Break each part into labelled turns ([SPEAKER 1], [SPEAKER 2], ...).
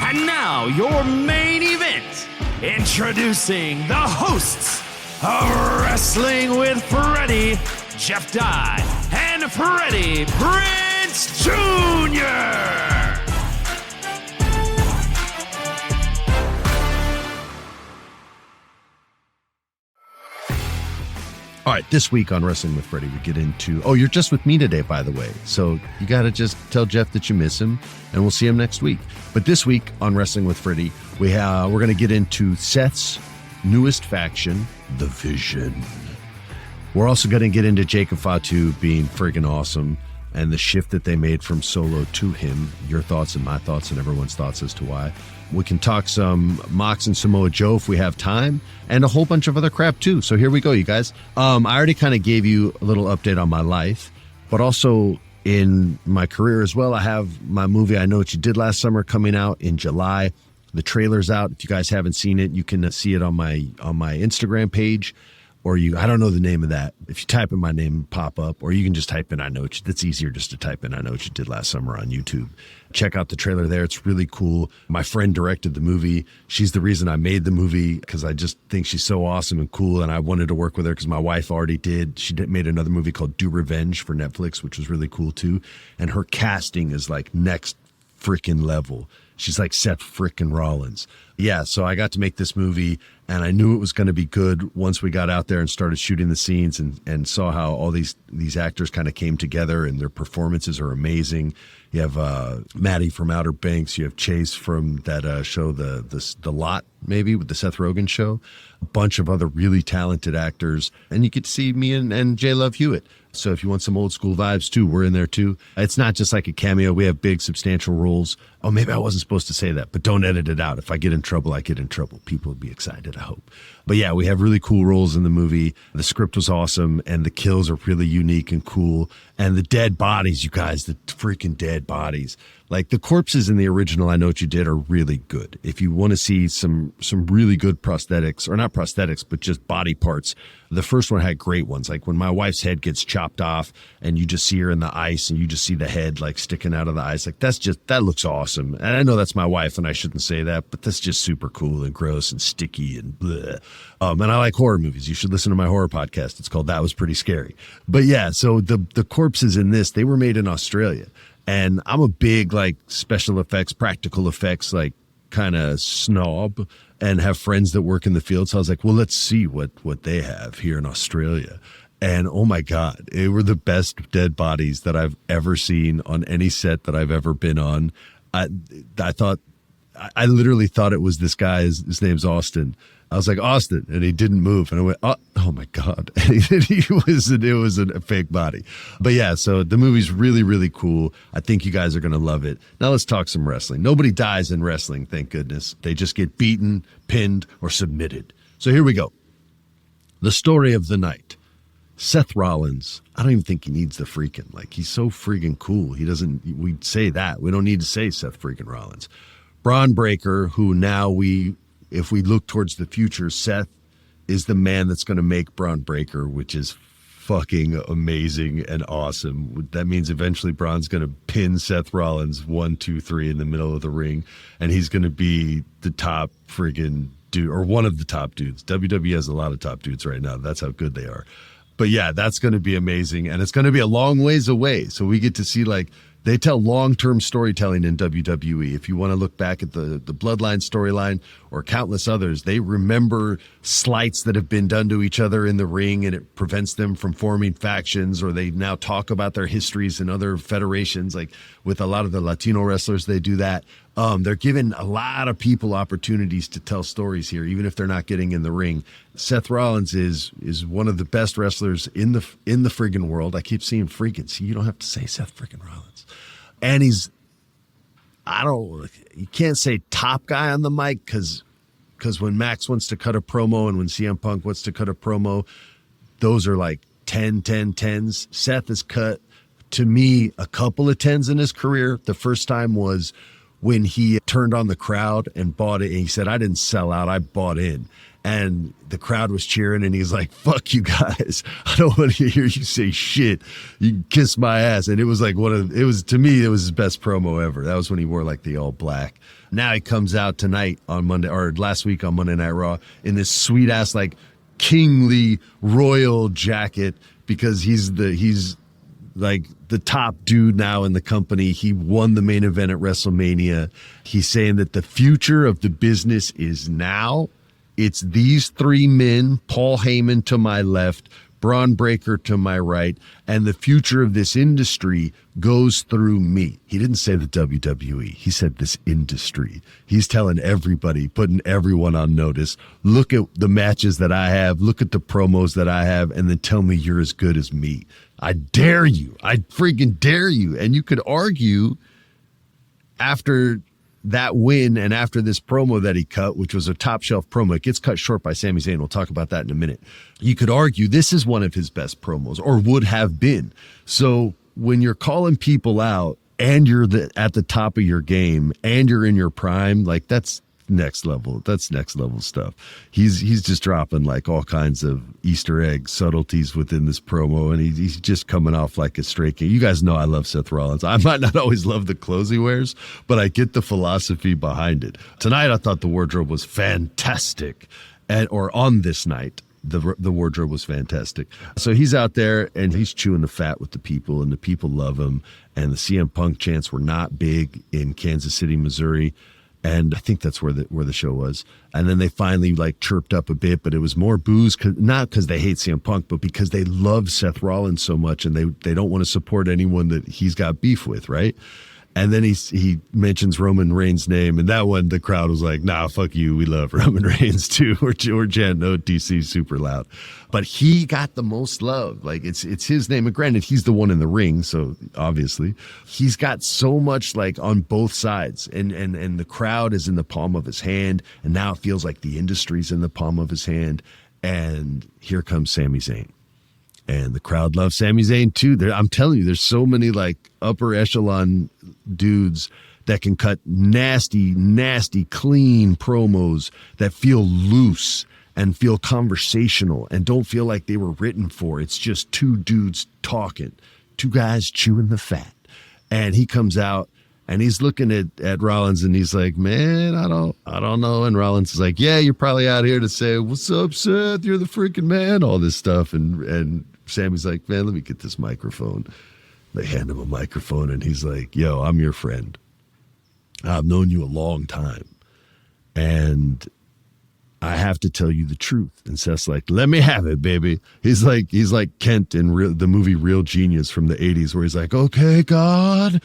[SPEAKER 1] And now, your main event. Introducing the hosts of Wrestling with Freddie, Jeff Dye, and Freddie Prinze Jr.
[SPEAKER 2] All right, this week on Wrestling with Freddie, we get into... Oh, you're just with me today, by the way. So you got to just tell Jeff that you miss him, and we'll see him next week. But this week on Wrestling with Freddie, we're going to get into Seth's newest faction, The Vision. We're also going to get into Jacob Fatu being friggin' awesome and the shift that they made from Solo to him. Your thoughts and my thoughts and everyone's thoughts as to why. We can talk some Mox and Samoa Joe if we have time, and a whole bunch of other crap too. So here we go, you guys. I already kind of gave you a little update on my life, but also in my career as well. I have my movie I Know What You Did Last Summer coming out in July. The trailer's out. If you guys haven't seen it, you can see it on my Instagram page. Or I don't know the name of that. If you type in my name, pop up, or you can just type in it's easier just to type in I Know What You Did Last Summer on YouTube. Check out the trailer there. It's really cool. My friend directed the movie. She's the reason I made the movie because I just think she's so awesome and cool. And I wanted to work with her because my wife already did. She made another movie called Do Revenge for Netflix, which was really cool too. And her casting is like next freaking level. She's like Seth frickin' Rollins. Yeah, so I got to make this movie, and I knew it was going to be good once we got out there and started shooting the scenes and saw how all these actors kind of came together, and their performances are amazing. You have Maddie from Outer Banks. You have Chase from that show, the Lot, maybe, with the Seth Rogen show. A bunch of other really talented actors. And you get to see me and J. Love Hewitt. So if you want some old school vibes too, we're in there too. It's not just like a cameo. We have big, substantial roles. Oh, maybe I wasn't supposed to say that, but don't edit it out. If I get in trouble, I get in trouble. People would be excited, I hope. But yeah, we have really cool roles in the movie. The script was awesome, and the kills are really unique and cool. And the dead bodies, you guys, the freaking dead bodies. Like the corpses in the original I Know What You Did are really good. If you want to see some really good prosthetics, or not prosthetics, but just body parts, the first one had great ones. Like when my wife's head gets chopped off and you just see her in the ice and you just see the head like sticking out of the ice. Like that looks awesome. And I know that's my wife and I shouldn't say that, but that's just super cool and gross and sticky and bleh. And I like horror movies. You should listen to my horror podcast. It's called That Was Pretty Scary. But yeah, so the corpses in this, they were made in Australia. And I'm a big like special effects, practical effects, like kind of snob, and have friends that work in the field. So I was like, well, let's see what they have here in Australia. And oh my God, it were the best dead bodies that I've ever seen on any set that I've ever been on. I literally thought it was this guy. His name's Austin. I was like, Austin, and he didn't move. And I went, oh my God. It was a fake body. But yeah, so the movie's really, really cool. I think you guys are going to love it. Now let's talk some wrestling. Nobody dies in wrestling, thank goodness. They just get beaten, pinned, or submitted. So here we go. The story of the night. Seth Rollins, I don't even think he needs the freaking, like he's so freaking cool. We'd say that. We don't need to say Seth freaking Rollins. Braun Breaker, who now if we look towards the future, Seth is the man that's going to make Braun Breaker, which is fucking amazing and awesome. That means eventually Braun's going to pin Seth Rollins 1, 2, 3 in the middle of the ring, and he's going to be the top friggin' dude, or one of the top dudes. WWE has a lot of top dudes right now. That's how good they are. But yeah, that's going to be amazing, and it's going to be a long ways away. So we get to see like They tell long-term storytelling in WWE. If you want to look back at the Bloodline storyline or countless others, they remember slights that have been done to each other in the ring, and it prevents them from forming factions, or they now talk about their histories in other federations. Like with a lot of the Latino wrestlers, they do that. They're giving a lot of people opportunities to tell stories here, even if they're not getting in the ring. Seth Rollins is one of the best wrestlers in the friggin' world. I keep seeing freaking. See, you don't have to say Seth freaking Rollins. And you can't say top guy on the mic because when Max wants to cut a promo and when CM Punk wants to cut a promo, those are like 10, 10, 10s. Seth has cut, to me, a couple of 10s in his career. The first time was when he turned on the crowd and bought it. And he said, I didn't sell out, I bought in. And the crowd was cheering, and he's like, fuck you guys. I don't want to hear you say shit. You can kiss my ass. And it was like to me, it was his best promo ever. That was when he wore like the all black. Now he comes out tonight on Monday, or last week on Monday Night Raw, in this sweet ass, like kingly royal jacket, because he's like the top dude now in the company. He won the main event at WrestleMania. He's saying that the future of the business is now. It's these three men, Paul Heyman to my left, Braun Breaker to my right, and the future of this industry goes through me. He didn't say the WWE. He said this industry. He's telling everybody, putting everyone on notice. Look at the matches that I have. Look at the promos that I have, and then tell me you're as good as me. I dare you. I freaking dare you. And you could argue after that win and after this promo that he cut, which was a top shelf promo, it gets cut short by Sami Zayn. We'll talk about that in a minute. You could argue this is one of his best promos, or would have been. So when you're calling people out and you're at the top of your game and you're in your prime, like that's next level. That's next level stuff. He's just dropping like all kinds of Easter egg subtleties within this promo, and he's just coming off like a straight king. You guys know I love Seth Rollins. I might not always love the clothes he wears, but I get the philosophy behind it. Tonight I thought the wardrobe was fantastic, or on this night the wardrobe was fantastic. So he's out there and he's chewing the fat with the people, and the people love him. And the CM Punk chants were not big in Kansas City, Missouri. And I think that's where the show was. And then they finally like chirped up a bit, but it was more boos, not because they hate CM Punk, but because they love Seth Rollins so much, and they don't want to support anyone that he's got beef with, right? And then he mentions Roman Reigns' name, and that one, the crowd was like, nah, fuck you, we love Roman Reigns too. We're chanting OTC super loud. But he got the most love. Like it's his name. And granted, he's the one in the ring, so obviously he's got so much like on both sides, and the crowd is in the palm of his hand, and now it feels like the industry's in the palm of his hand. And here comes Sami Zayn. And the crowd loves Sami Zayn too. I'm telling you, there's so many like upper echelon dudes that can cut nasty, clean promos that feel loose and feel conversational and don't feel like they were written for. It's just two dudes talking, two guys chewing the fat. And he comes out and he's looking at Rollins, and he's like, man, I don't know. And Rollins is like, yeah, you're probably out here to say, what's up, Seth? You're the freaking man, all this stuff. And Sammy's like, man, let me get this microphone. They hand him a microphone, and he's like, yo, I'm your friend. I've known you a long time, and I have to tell you the truth. And Seth's like, let me have it, baby. He's like Kent in the movie Real Genius from the 80s, where he's like, okay, God,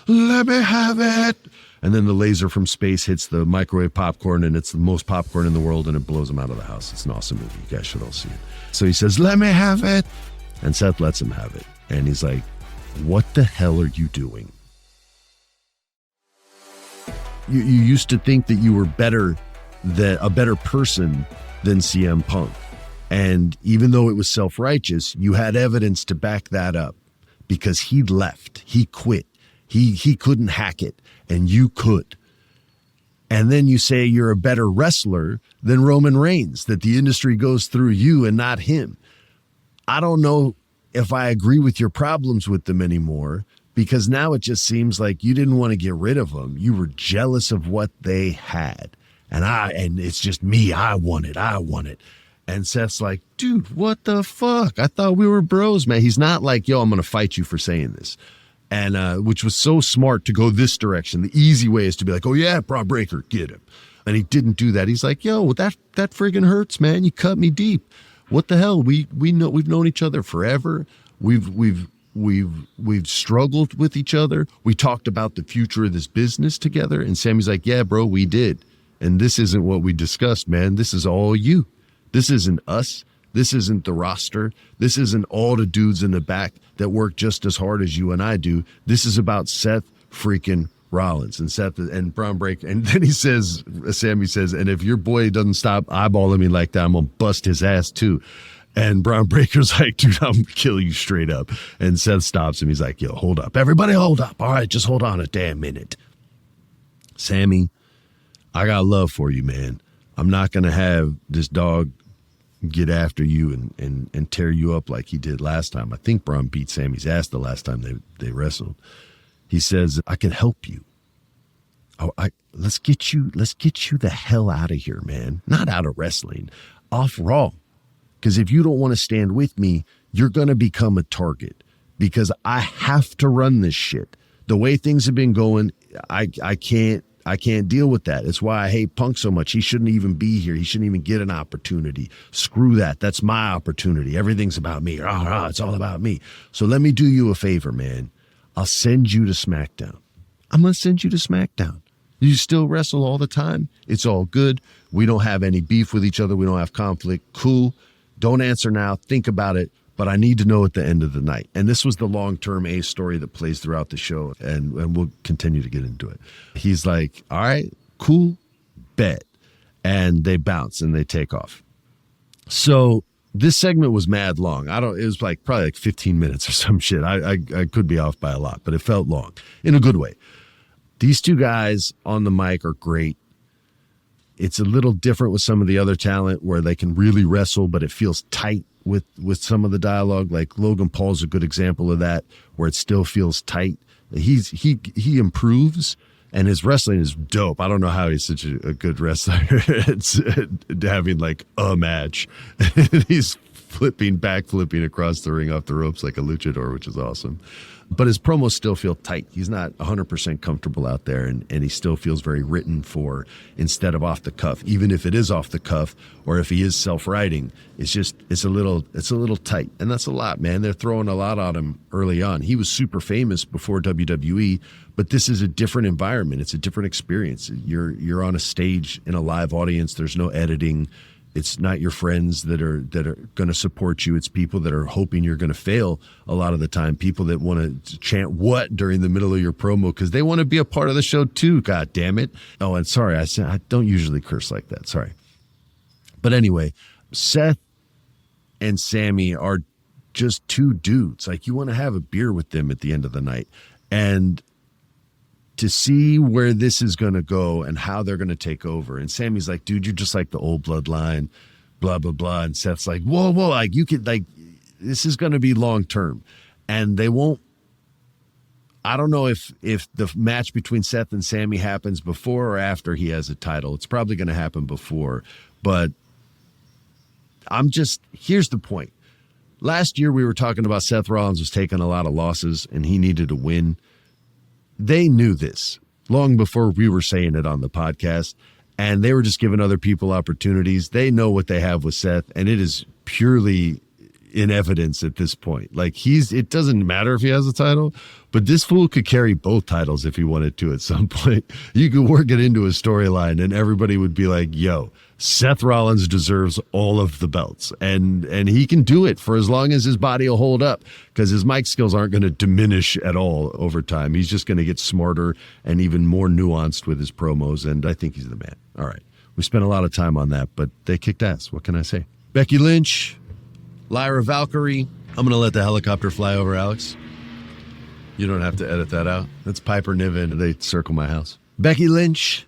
[SPEAKER 2] let me have it. And then the laser from space hits the microwave popcorn, and it's the most popcorn in the world, and it blows him out of the house. It's an awesome movie. You guys should all see it. So he says, let me have it. And Seth lets him have it. And he's like, what the hell are you doing? You used to think that you were a better person than CM Punk. And even though it was self-righteous, you had evidence to back that up, because he left. He quit. He couldn't hack it, and you could. And then you say you're a better wrestler than Roman Reigns, that the industry goes through you and not him. I don't know if I agree with your problems with them anymore, because now it just seems like you didn't want to get rid of them. You were jealous of what they had. And it's just me. I want it. And Seth's like, dude, what the fuck? I thought we were bros, man. He's not like, yo, I'm going to fight you for saying this. And which was so smart to go this direction. The easy way is to be like, oh yeah, Braun Breaker, get him. And he didn't do that. He's like, yo, that friggin' hurts, man. You cut me deep. What the hell? We know, we've known each other forever. We've struggled with each other. We talked about the future of this business together. And Sammy's like, yeah, bro, we did. And this isn't what we discussed, man. This is all you. This isn't us. This isn't the roster. This isn't all the dudes in the back that work just as hard as you and I do. This is about Seth freaking Rollins and Seth and Braun Breaker. And then Sammy says, and if your boy doesn't stop eyeballing me like that, I'm going to bust his ass too. And Braun Breaker's like, dude, I'm going to kill you straight up. And Seth stops him. He's like, yo, hold up. Everybody hold up. All right, just hold on a damn minute. Sammy, I got love for you, man. I'm not going to have this dog get after you and tear you up like he did last time. I think Braun beat Sammy's ass the last time they wrestled. He says, I can help you. Oh, let's get you the hell out of here, man. Not out of wrestling, off Raw. Because if you don't want to stand with me, you're going to become a target. Because I have to run this shit. The way things have been going, I can't deal with that. It's why I hate Punk so much. He shouldn't even be here. He shouldn't even get an opportunity. Screw that. That's my opportunity. Everything's about me. It's all about me. So let me do you a favor, man. I'll send you to SmackDown. I'm going to send you to SmackDown. You still wrestle all the time. It's all good. We don't have any beef with each other. We don't have conflict. Cool. Don't answer now. Think about it. But I need to know at the end of the night. And this was the long-term Ace story that plays throughout the show, and we'll continue to get into it. He's like, all right, cool, bet. And they bounce and they take off. So this segment was mad long. It was probably 15 minutes or some shit. I could be off by a lot, but it felt long in a good way. These two guys on the mic are great. It's a little different with some of the other talent where they can really wrestle, but it feels tight with some of the dialogue. Like Logan Paul's a good example of that, where it still feels tight. He improves, and his wrestling is dope. I don't know how he's such a good wrestler. It's having like a match. He's backflipping across the ring off the ropes like a luchador, which is awesome. But his promos still feel tight. He's not 100% comfortable out there, and he still feels very written for instead of off the cuff. Even if it is off the cuff, or if he is self-writing, it's a little tight, and that's a lot, man. They're throwing a lot on him early on. He was super famous before WWE, but this is a different environment. It's a different experience. You're on a stage in a live audience. There's no editing. It's not your friends that are going to support you. It's people that are hoping you're going to fail a lot of the time. People that want to chant what during the middle of your promo because they want to be a part of the show too. God damn it. Oh, and sorry, I don't usually curse like that. Sorry. But anyway, Seth and Sammy are just two dudes. Like, you want to have a beer with them at the end of the night. And to see where this is going to go and how they're going to take over. And Sammy's like, dude, you're just like the old bloodline, blah, blah, blah. And Seth's like, whoa, like you could, like, this is going to be long term. And they won't, I don't know if the match between Seth and Sammy happens before or after he has a title. It's probably going to happen before. But here's the point. Last year we were talking about Seth Rollins was taking a lot of losses and he needed to win. They knew this long before we were saying it on the podcast, and they were just giving other people opportunities. They know what they have with Seth, and it is purely in evidence at this point. Like, it doesn't matter if he has a title, but this fool could carry both titles if he wanted to at some point. You could work it into a storyline, and everybody would be like, yo, Seth Rollins deserves all of the belts, and he can do it for as long as his body will hold up, because his mic skills aren't going to diminish at all over time. He's just going to get smarter and even more nuanced with his promos, and I think he's the man. All right, we spent a lot of time on that, but they kicked ass. What can I say? Becky Lynch, Lyra Valkyrie. I'm going to let the helicopter fly over, Alex. You don't have to edit that out. That's Piper Niven. They circle my house. Becky Lynch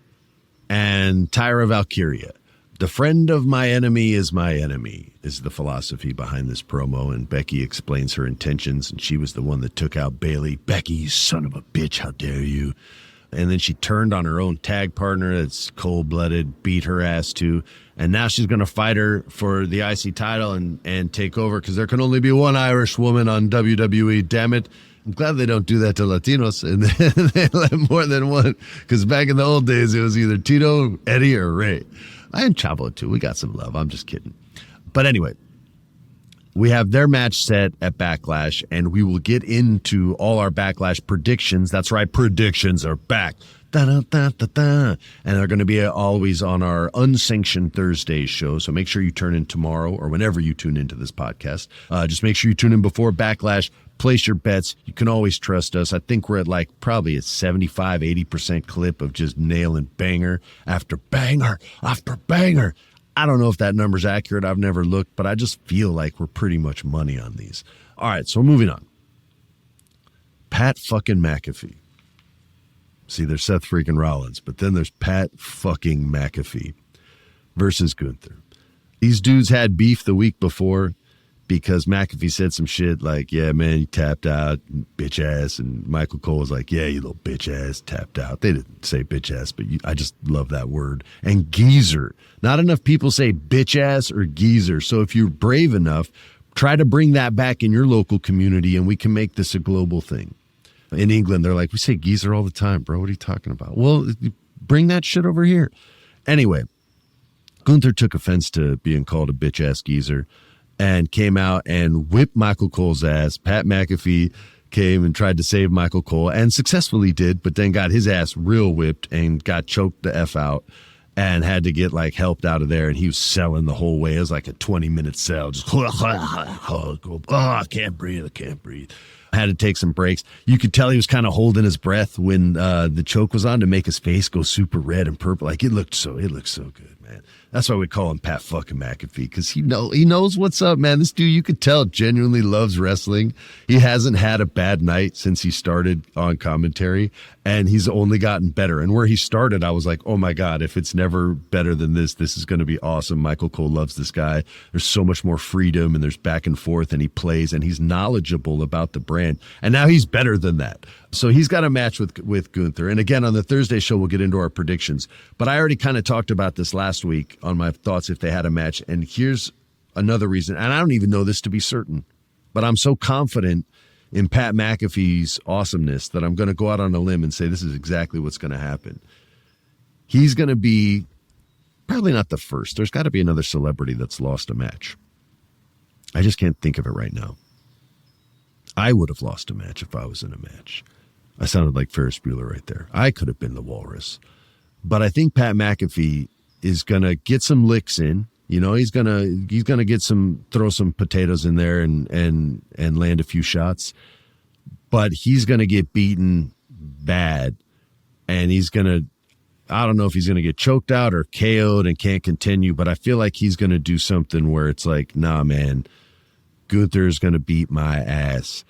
[SPEAKER 2] and Tyra Valkyria. The friend of my enemy is my enemy is the philosophy behind this promo, and Becky explains her intentions, and she was the one that took out Bayley. Becky, you son of a bitch, how dare you? And then she turned on her own tag partner that's cold-blooded, beat her ass too, and now she's going to fight her for the IC title and take over, because there can only be one Irish woman on WWE, damn it. I'm glad they don't do that to Latinos, and they let more than one, because back in the old days, it was either Tito, Eddie, or Ray. I am Chavo too. We got some love. I'm just kidding. But anyway, we have their match set at Backlash, and we will get into all our Backlash predictions. That's right. Predictions are back. Da-da-da-da-da. And they're going to be always on our unsanctioned Thursday show. So make sure you tune in tomorrow or whenever you tune into this podcast. Just make sure you tune in before Backlash. Place your bets. You can always trust us. I think we're at like probably a 75, 80% clip of just nailing banger after banger after banger. I don't know if that number's accurate. I've never looked, but I just feel like we're pretty much money on these. All right, so moving on. Pat fucking McAfee. See, there's Seth freaking Rollins, but then there's Pat fucking McAfee. versus Gunther. These dudes had beef the week before because McAfee said some shit like, yeah, man, you tapped out, bitch ass. And Michael Cole was like, yeah, you little bitch ass, tapped out. They didn't say bitch ass, but I just love that word. And geezer. Not enough people say bitch ass or geezer. So if you're brave enough, try to bring that back in your local community and we can make this a global thing. In England, they're like, we say geezer all the time, bro. What are you talking about? Well, bring that shit over here. Anyway, Gunther took offense to being called a bitch ass geezer and came out and whipped Michael Cole's ass. Pat McAfee came and tried to save Michael Cole and successfully did, but then got his ass real whipped and got choked the F out and had to get like helped out of there. And he was selling the whole way. It was like a 20-minute sell. Just, I can't breathe. Had to take some breaks. You could tell he was kind of holding his breath when the choke was on to make his face go super red and purple. Like it looked so good, man. That's why we call him Pat fucking McAfee, because he knows what's up, man. This dude, you could tell, genuinely loves wrestling. He hasn't had a bad night since he started on commentary, and he's only gotten better. And where he started, I was like, oh my God, if it's never better than this is going to be awesome. Michael Cole loves this guy. There's so much more freedom, and there's back and forth, and he plays, and he's knowledgeable about the brand. And now he's better than that. So he's got a match with Gunther. And again, on the Thursday show, we'll get into our predictions. But I already kind of talked about this last week on my thoughts if they had a match. And here's another reason. And I don't even know this to be certain, but I'm so confident in Pat McAfee's awesomeness that I'm going to go out on a limb and say this is exactly what's going to happen. He's going to be probably not the first. There's got to be another celebrity that's lost a match. I just can't think of it right now. I would have lost a match if I was in a match. I sounded like Ferris Bueller right there. I could have been the Walrus. But I think Pat McAfee is going to get some licks in. You know, he's going to get throw some potatoes in there and land a few shots. But he's going to get beaten bad. And I don't know if he's going to get choked out or KO'd and can't continue, but I feel like he's going to do something where it's like, nah, man, Gunther's going to beat my ass.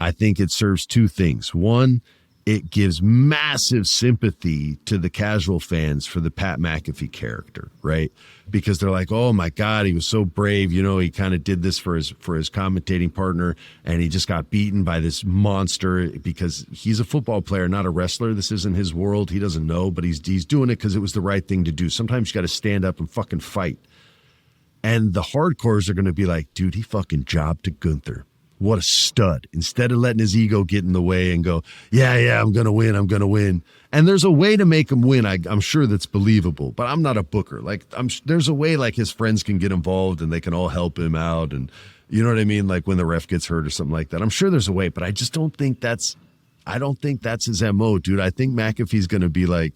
[SPEAKER 2] I think it serves two things. One, it gives massive sympathy to the casual fans for the Pat McAfee character, right? Because they're like, oh my God, he was so brave. You know, he kind of did this for his commentating partner, and he just got beaten by this monster because he's a football player, not a wrestler. This isn't his world. He doesn't know, but he's doing it because it was the right thing to do. Sometimes you got to stand up and fucking fight. And the hardcores are going to be like, dude, he fucking jobbed to Gunther. What a stud. Instead of letting his ego get in the way and go, yeah, I'm going to win. And there's a way to make him win. I'm sure that's believable, but I'm not a booker. Like there's a way like his friends can get involved and they can all help him out. And you know what I mean? Like when the ref gets hurt or something like that. I'm sure there's a way, but I just don't think that's his MO, dude. I think McAfee's going to be like,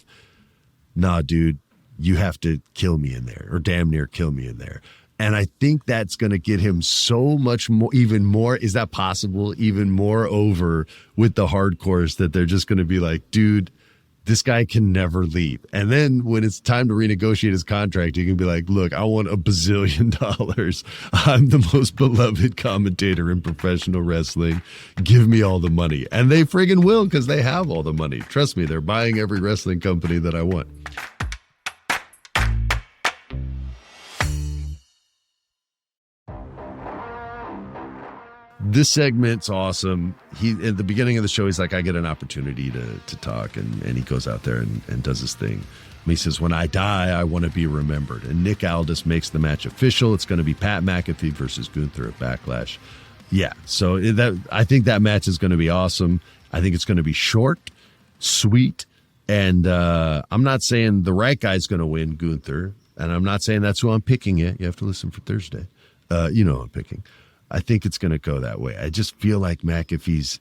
[SPEAKER 2] nah, dude, you have to kill me in there or damn near kill me in there. And I think that's going to get him so much more, even more, is that possible? Even more over with the hardcores that they're just going to be like, dude, this guy can never leave. And then when it's time to renegotiate his contract, he can be like, look, I want $1 bazillion. I'm the most beloved commentator in professional wrestling. Give me all the money. And they friggin' will, because they have all the money. Trust me, they're buying every wrestling company that I want. This segment's awesome. At the beginning of the show, he's like, I get an opportunity to talk, and he goes out there and does his thing. He says, when I die, I want to be remembered. And Nick Aldis makes the match official. It's going to be Pat McAfee versus Gunther at Backlash. Yeah, so I think that match is going to be awesome. I think it's going to be short, sweet, and I'm not saying the right guy's going to win, Gunther, and I'm not saying that's who I'm picking yet. You have to listen for Thursday. You know who I'm picking. I think it's going to go that way. I just feel like McAfee's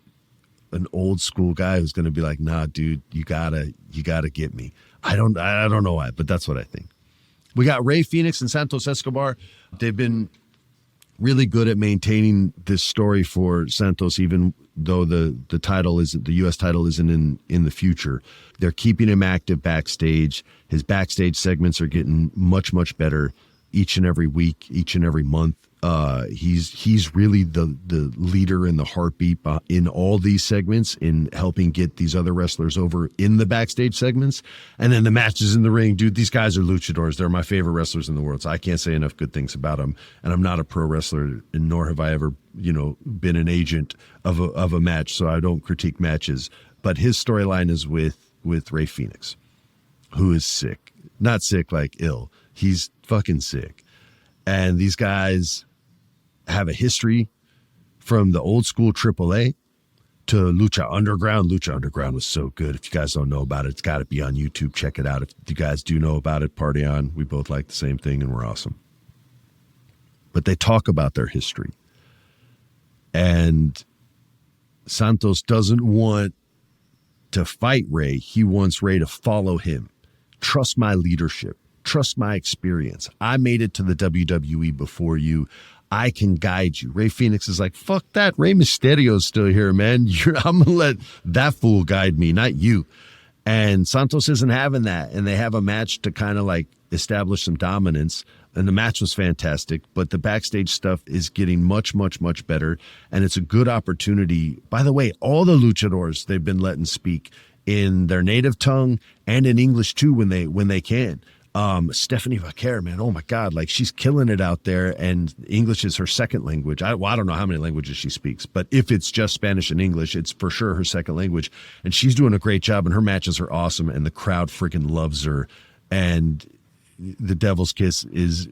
[SPEAKER 2] an old school guy who's going to be like, nah, dude, you gotta get me. I don't know why, but that's what I think. We got Rey Fenix and Santos Escobar. They've been really good at maintaining this story for Santos, even though the U.S. title isn't in the future. They're keeping him active backstage. His backstage segments are getting much, much better each and every week, each and every month. He's really the leader and the heartbeat in all these segments, in helping get these other wrestlers over in the backstage segments. And then the matches in the ring, dude, these guys are luchadors. They're my favorite wrestlers in the world. So I can't say enough good things about them. And I'm not a pro wrestler, and nor have I ever, been an agent of a match. So I don't critique matches. But his storyline is with Rey Fenix, who is sick. Not sick like ill. He's fucking sick. And these guys have a history from the old school AAA to Lucha Underground. Lucha Underground was so good. If you guys don't know about it, it's got to be on YouTube. Check it out. If you guys do know about it, party on. We both like the same thing and we're awesome. But they talk about their history. And Santos doesn't want to fight Rey. He wants Rey to follow him. Trust my leadership. Trust my experience. I made it to the WWE before you. I can guide you. Rey Fenix is like, fuck that. Rey Mysterio's still here, man. I'm going to let that fool guide me, not you. And Santos isn't having that. And they have a match to kind of like establish some dominance. And the match was fantastic. But the backstage stuff is getting much, much, much better. And it's a good opportunity. By the way, all the luchadors they've been letting speak in their native tongue and in English too when they can. Stephanie Vaquer, man, oh my God, like she's killing it out there, and English is her second language. I don't know how many languages she speaks, but if it's just Spanish and English, it's for sure her second language, and she's doing a great job, and her matches are awesome, and the crowd freaking loves her, and the Devil's Kiss is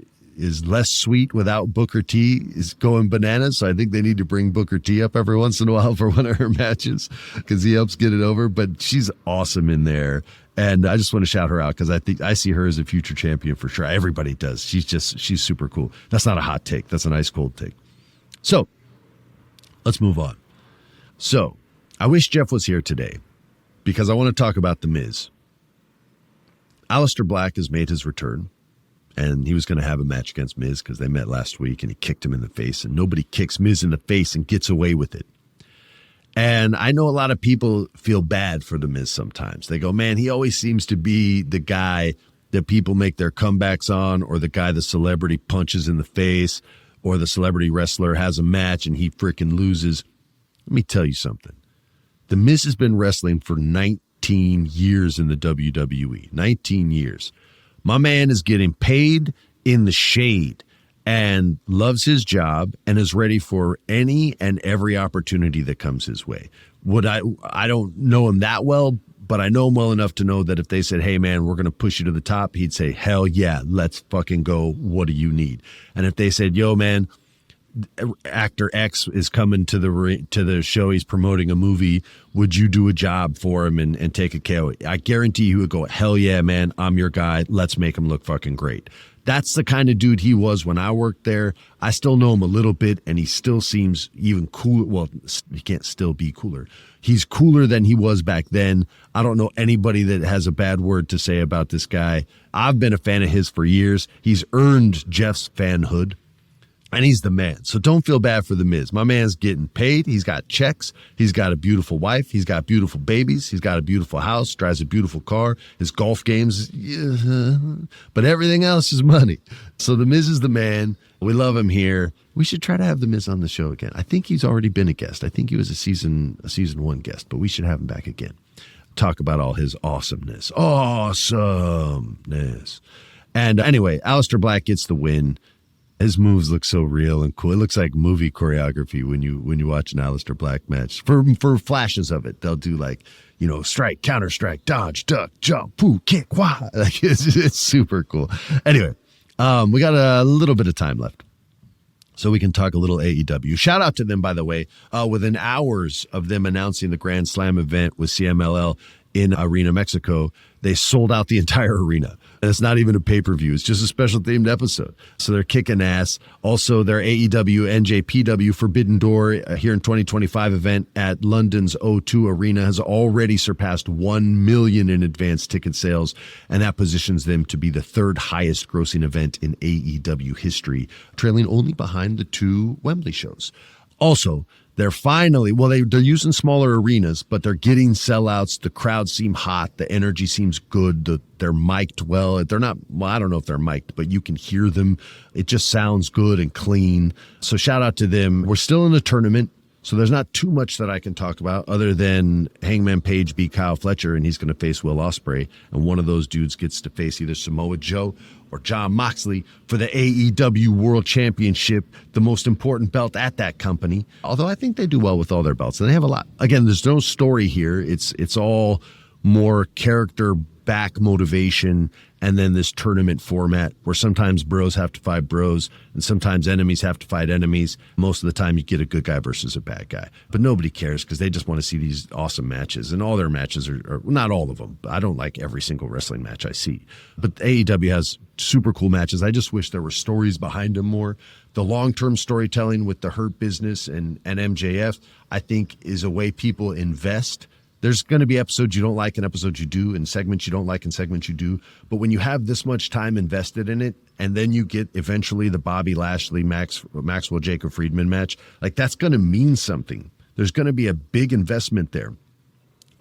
[SPEAKER 2] less sweet without Booker T is going bananas, so I think they need to bring Booker T up every once in a while for one of her matches because he helps get it over, but she's awesome in there. And I just want to shout her out because I think I see her as a future champion for sure. Everybody does. She's super cool. That's not a hot take. That's a nice cold take. So let's move on. So I wish Jeff was here today because I want to talk about The Miz. Aleister Black has made his return, and he was going to have a match against Miz because they met last week and he kicked him in the face, and nobody kicks Miz in the face and gets away with it. And I know a lot of people feel bad for The Miz sometimes. They go, man, he always seems to be the guy that people make their comebacks on, or the guy the celebrity punches in the face, or the celebrity wrestler has a match and he freaking loses. Let me tell you something. The Miz has been wrestling for 19 years in the WWE. 19 years. My man is getting paid in the shade and loves his job and is ready for any and every opportunity that comes his way. I don't know him that well, but I know him well enough to know that if they said, hey man, we're going to push you to the top, he'd say, hell yeah, let's fucking go. What do you need? And if they said, yo man, actor X is coming to the show, he's promoting a movie, would you do a job for him and take a KO? I guarantee he would go, hell yeah, man, I'm your guy. Let's make him look fucking great. That's the kind of dude he was when I worked there. I still know him a little bit, and he still seems even cool. Well, he can't still be cooler. He's cooler than he was back then. I don't know anybody that has a bad word to say about this guy. I've been a fan of his for years. He's earned Jeff's fanhood. And he's the man. So don't feel bad for The Miz. My man's getting paid. He's got checks. He's got a beautiful wife. He's got beautiful babies. He's got a beautiful house, drives a beautiful car. His golf games, but everything else is money. So The Miz is the man. We love him here. We should try to have The Miz on the show again. I think he's already been a guest. I think he was a season 1 guest, but we should have him back again. Talk about all his awesomeness. Awesomeness. And anyway, Aleister Black gets the win. His moves look so real and cool. It looks like movie choreography when you watch an Aleister Black match. For flashes of it, they'll do like, strike, counter strike, dodge, duck, jump, poo, kick, wah. Like it's super cool. Anyway, we got a little bit of time left, so we can talk a little AEW. Shout out to them, by the way. Within hours of them announcing the Grand Slam event with CMLL in Arena, Mexico, they sold out the entire arena. And it's not even a pay-per-view. It's just a special themed episode. So they're kicking ass. Also, their AEW NJPW Forbidden Door here in 2025 event at London's O2 Arena has already surpassed 1 million in advance ticket sales. And that positions them to be the third highest grossing event in AEW history, trailing only behind the 2 Wembley shows. Also, they're finally, they're using smaller arenas, but they're getting sellouts. The crowds seem hot. The energy seems good. They're mic'd well. They're not, I don't know if they're mic'd, but you can hear them. It just sounds good and clean. So shout out to them. We're still in the tournament, so there's not too much that I can talk about other than Hangman Page beat Kyle Fletcher, and he's going to face Will Ospreay. And one of those dudes gets to face either Samoa Joe or Jon Moxley for the AEW World Championship, the most important belt at that company. Although I think they do well with all their belts, and they have a lot. Again, there's no story here. It's all more character back motivation, and then this tournament format where sometimes bros have to fight bros and sometimes enemies have to fight enemies. Most of the time you get a good guy versus a bad guy, but nobody cares because they just want to see these awesome matches, and all their matches are not all of them. I don't like every single wrestling match I see, but AEW has super cool matches. I just wish there were stories behind them more. The long-term storytelling with the Hurt Business and MJF, I think, is a way people invest. There's going to be episodes you don't like and episodes you do, and segments you don't like and segments you do. But when you have this much time invested in it, and then you get eventually the Bobby Lashley, Maxwell Jacob Friedman match, like that's going to mean something. There's going to be a big investment there.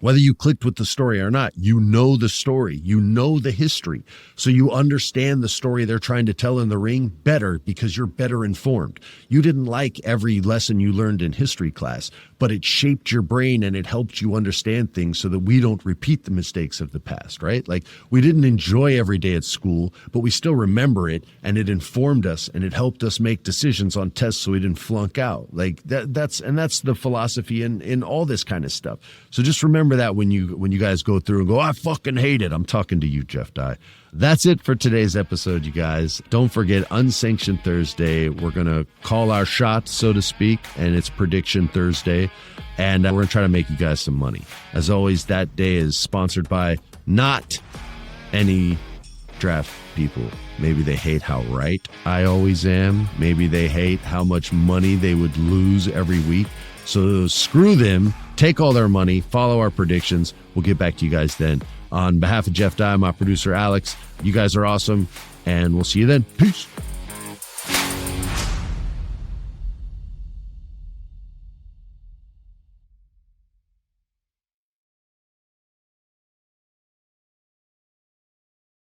[SPEAKER 2] Whether you clicked with the story or not, you know the story, you know the history. So you understand the story they're trying to tell in the ring better because you're better informed. You didn't like every lesson you learned in history class, but it shaped your brain and it helped you understand things so that we don't repeat the mistakes of the past, right? Like we didn't enjoy every day at school, but we still remember it, and it informed us and it helped us make decisions on tests so we didn't flunk out. Like that's the philosophy in all this kind of stuff. So just remember that when you guys go through and go, I fucking hate it. I'm talking to you, Jeff Dye. That's it for today's episode, you guys. Don't forget, Unsanctioned Thursday. We're going to call our shot, so to speak, and it's Prediction Thursday. And we're going to try to make you guys some money. As always, that day is sponsored by not any draft people. Maybe they hate how right I always am. Maybe they hate how much money they would lose every week. So screw them. Take all their money. Follow our predictions. We'll get back to you guys then. On behalf of Jeff Dye, my producer Alex, you guys are awesome, and we'll see you then. Peace.